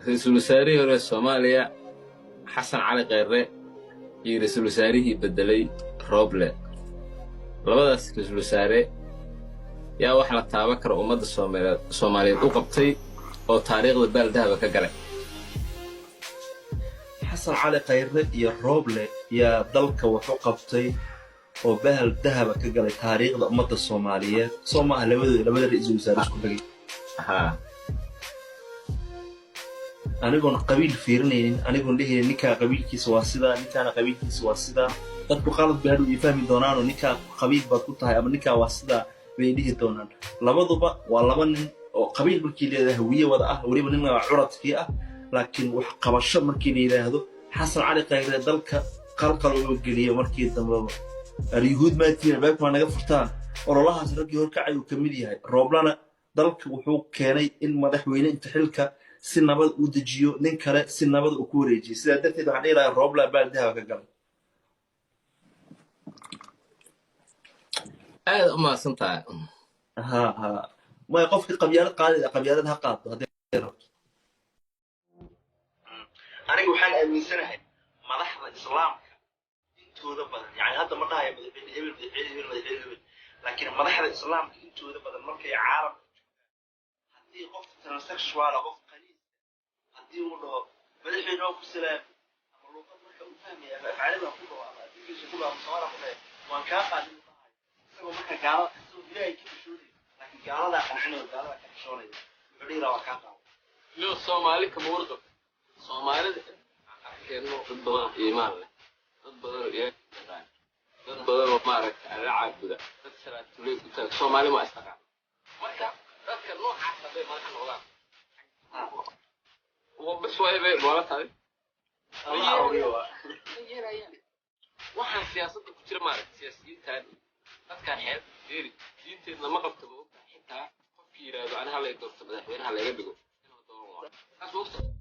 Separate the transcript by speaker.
Speaker 1: رئيسul wasaarihii hore Soomaaliya Xasan Cali Kheyre iyo rئiisul wasaarihii bedelay Roble labadaas rئiisul wasaare yaa wax la taaban karo ummadda Soomaaliyeed u qabtay oo taariikhda baaldahaba ka galay
Speaker 2: Xasan Cali Kheyre iyo Roble yaa dalka wuxuu qabtay oo baaldahaba ka galay taariikhda ummadda Soomaaliyeed Soomaaliya labada rئiisul wasaare isku dhagay anigoon qabiil fiirinaynin anigoon dhehaynin ninkaa qabiilkiisa waa sidaa ninkaana qabiilkiisa waa sidaa dadku qalad bay hadhow ii fahmi doonaanoo ninkaa qabiil baad ku tahay ama ninkaa waa sidaa bay dhihi doonaan labaduba waa laba nin oo qabiil markii la yidhahdo hawiye wada ah weliba nin waa curadkii ah laakiin wax qabasho markii la yidhaahdo Xasan Cali Kheyre dalka qalqal uu geliyo markii dambaba yuhuud maatiin albaabka waa naga furtaan ololahaas raggii horkacay uu ka mid yahay Roblana dalka wuxuu keenay in madaxweyne inta xilka si nabad u dejiyo nin kale si nabad u ku wareejiyo sidaa darteed waxaan dhihi lahaa Roble baaldahaba ka galay
Speaker 1: aad u mahadsantahay
Speaker 2: ما يقف في قبيلة قاط هذا أنا أقول حال من سنة ما لاحظ الإسلام أنتوا ذا بدن يعني هذا مرة هي بدل لكن ما لاحظ الإسلام أنتوا ذا بدن مرة عارف هذه قفت ترانسكشوال قفت قليل هذه ولا بدل في نوع السلام أما لو قفت مرة فهم يا فعلنا كلها هذه كلها مصورة كلها وان كان قاعد سووا مرة قالوا سووا بلاي كيف شوري لكن قالوا لا خلينا قالوا كيف شوري بدي روا كاقا
Speaker 1: لو Soomaali kama warqab Soomaalida keeno dad badan iimaan leh dad badan oo yaqaan dad badan oo maaragtay ala caabuda dad salaatulay ku taag Soomaali ma istaqaan marka dadka noocaas bay madax noqdaan oo bas way bay wala tahay waxaan siyaasadda ku jira maaragtay siyaasiyiintan dadka xeeb deeri diinteedna ma qabto xitaa qofkii yiraahdo anaha la doorto madaxweynaha laga dhigo inuu dooran waayo